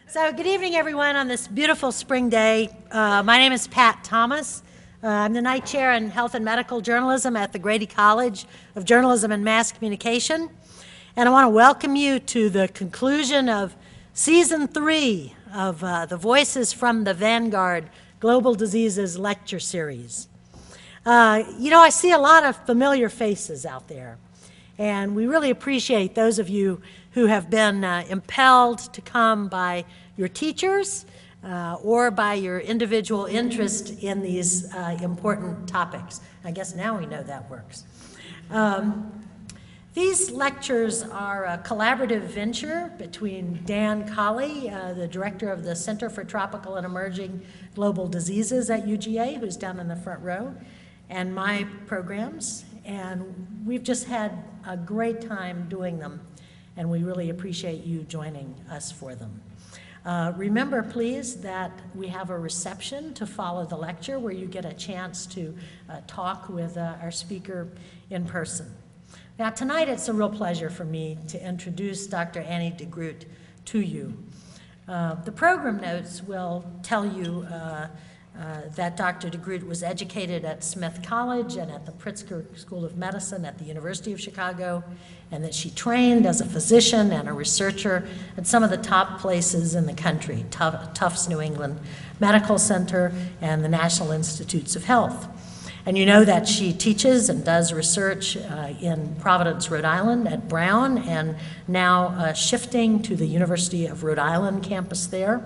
So good evening, everyone, on this beautiful spring day. My name is Pat Thomas. I'm the Knight Chair in Health and Medical Journalism at the Grady College of Journalism and Mass Communication. And I want to welcome you to the conclusion of Season 3 of the Voices from the Vanguard Global Diseases Lecture Series. I see a lot of familiar faces out there, and we really appreciate those of you who have been impelled to come by your teachers or by your individual interest in these important topics. I guess now we know that works. These lectures are a collaborative venture between Dan Colley, the director of the Center for Tropical and Emerging Global Diseases at UGA, who's down in the front row, and my programs. And we've just had a great time doing them, and we really appreciate you joining us for them. Remember, please, that we have a reception to follow the lecture where you get a chance to talk with our speaker in person. Now, tonight it's a real pleasure for me to introduce Dr. Annie de Groot to you. The program notes will tell you that Dr. de Groot was educated at Smith College and at the Pritzker School of Medicine at the University of Chicago, and that she trained as a physician and a researcher at some of the top places in the country, Tufts New England Medical Center and the National Institutes of Health. And you know that she teaches and does research in Providence, Rhode Island at Brown, and now shifting to the University of Rhode Island campus there.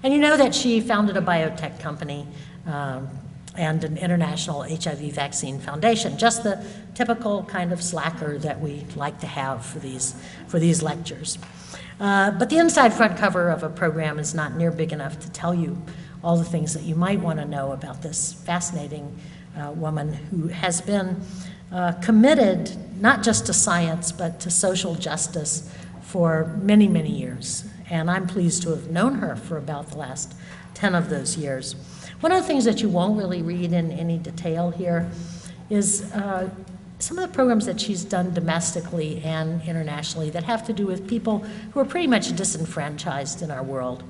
And you know that she founded a biotech company and an international HIV vaccine foundation, just the typical kind of slacker that we like to have for these lectures. But the inside front cover of a program is not near big enough to tell you all the things that you might want to know about this fascinating woman who has been committed not just to science but to social justice for many, many years. And I'm pleased to have known her for about the last 10 of those years. One of the things that you won't really read in any detail here is some of the programs that she's done domestically and internationally that have to do with people who are pretty much disenfranchised in our world.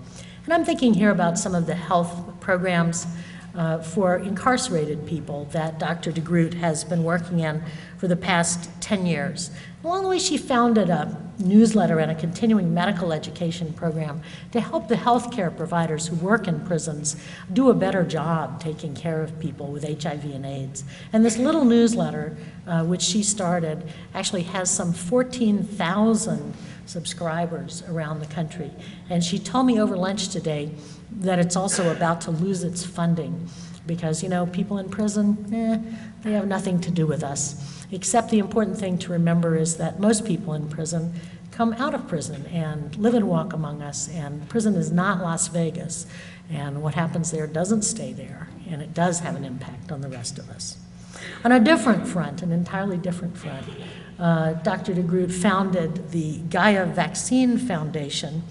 And I'm thinking here about some of the health programs for incarcerated people that Dr. de Groot has been working in for the past 10 years. Along the way, she founded a newsletter and a continuing medical education program to help the healthcare providers who work in prisons do a better job taking care of people with HIV and AIDS. And this little newsletter, which she started, actually has some 14,000 subscribers around the country. And she told me over lunch today that it's also about to lose its funding because, you know, people in prison, they have nothing to do with us. Except the important thing to remember is that most people in prison come out of prison and live and walk among us, and prison is not Las Vegas, and what happens there doesn't stay there, and it does have an impact on the rest of us. On a different front, an entirely different front, Dr. de Groot founded the Gaia Vaccine Foundation,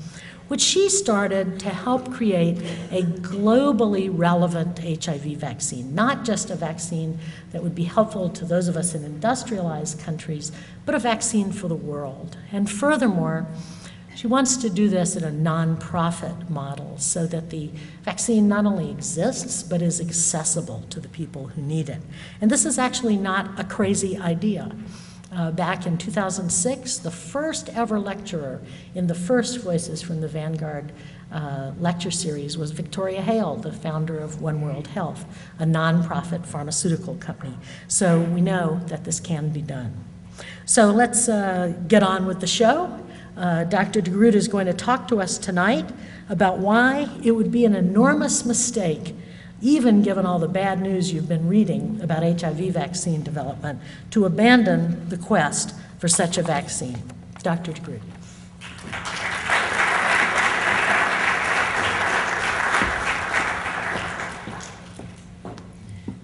which she started to help create a globally relevant HIV vaccine, not just a vaccine that would be helpful to those of us in industrialized countries, but a vaccine for the world. And furthermore, she wants to do this in a nonprofit model so that the vaccine not only exists, but is accessible to the people who need it. And this is actually not a crazy idea. Back in 2006, the first ever lecturer in the first Voices from the Vanguard lecture series was Victoria Hale, the founder of One World Health, a nonprofit pharmaceutical company. So we know that this can be done. So let's get on with the show. Dr. de Groot is going to talk to us tonight about why it would be an enormous mistake, even given all the bad news you've been reading about HIV vaccine development, to abandon the quest for such a vaccine. Dr. de Groot.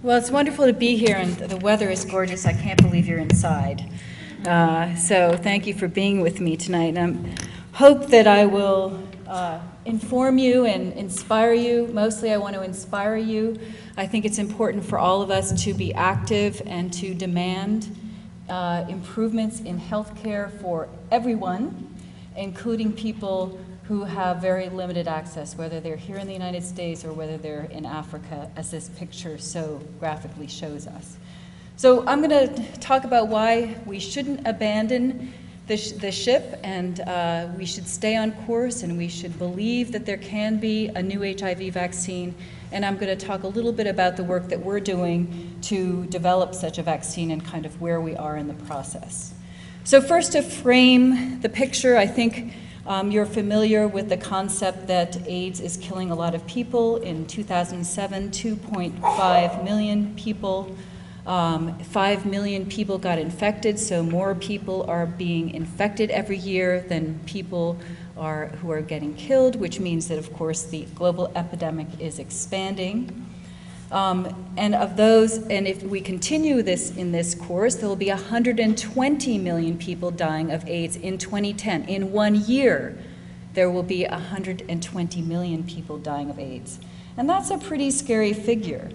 Well, it's wonderful to be here, and the weather is gorgeous. I can't believe you're inside. So thank you for being with me tonight. And I hope that I will inform you and inspire you. Mostly I want to inspire you. I think it's important for all of us to be active and to demand improvements in health care for everyone, including people who who have very limited access, whether they're here in the United States or whether they're in Africa, as this picture so graphically shows us. So I'm going to talk about why we shouldn't abandon the ship, and we should stay on course, and we should believe that there can be a new HIV vaccine. And I'm going to talk a little bit about the work that we're doing to develop such a vaccine and kind of where we are in the process. So first, to frame the picture, I think you're familiar with the concept that AIDS is killing a lot of people. In 2007, 2.5 million people, 5 million people got infected, so more people are being infected every year than people who are getting killed, which means that, of course, the global epidemic is expanding. And of those, and if we continue this in this course, there will be 120 million people dying of AIDS in 2010. In 1 year, there will be 120 million people dying of AIDS. And that's a pretty scary figure.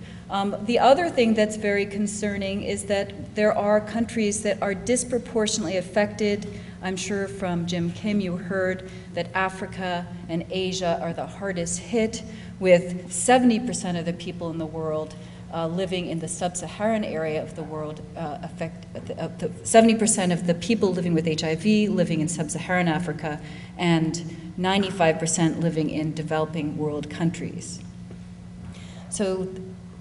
The other thing that's very concerning is that there are countries that are disproportionately affected. I'm sure from Jim Kim you heard that Africa and Asia are the hardest hit, with 70% of the people in the world living in the sub-Saharan area of the world, 70% of the people living with HIV living in sub-Saharan Africa, and 95% living in developing world countries. So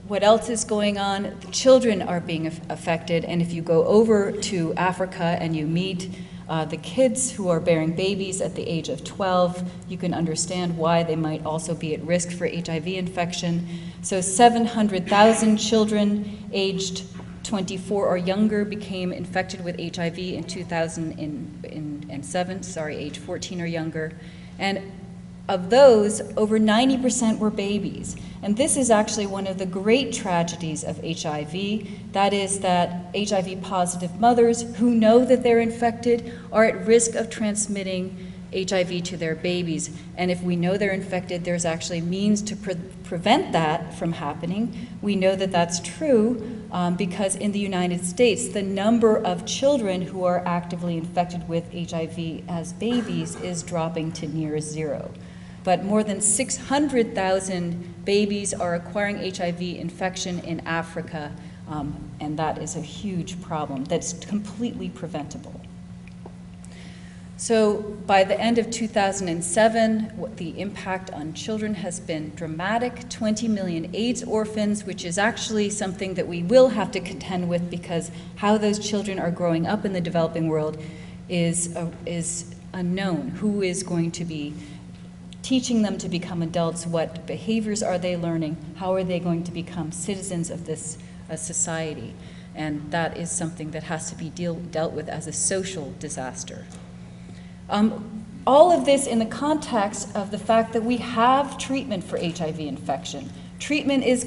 what else is going on? The children are being affected, and if you go over to Africa and you meet the kids who are bearing babies at the age of 12, you can understand why they might also be at risk for HIV infection. So 700,000 children aged 24 or younger became infected with HIV in 2007, age 14 or younger. And of those, over 90% were babies. And this is actually one of the great tragedies of HIV. That is that HIV-positive mothers who know that they're infected are at risk of transmitting HIV to their babies. And if we know they're infected, there's actually means to prevent that from happening. We know that that's true because in the United States, the number of children who are actively infected with HIV as babies is dropping to near zero. But more than 600,000 babies are acquiring HIV infection in Africa, and that is a huge problem that's completely preventable. So by the end of 2007, the impact on children has been dramatic. 20 million AIDS orphans, which is actually something that we will have to contend with because how those children are growing up in the developing world is unknown. Who is going to be teaching them to become adults? What behaviors are they learning? How are they going to become citizens of this society? And that is something that has to be dealt with as a social disaster. All of this in the context of the fact that we have treatment for HIV infection. Treatment is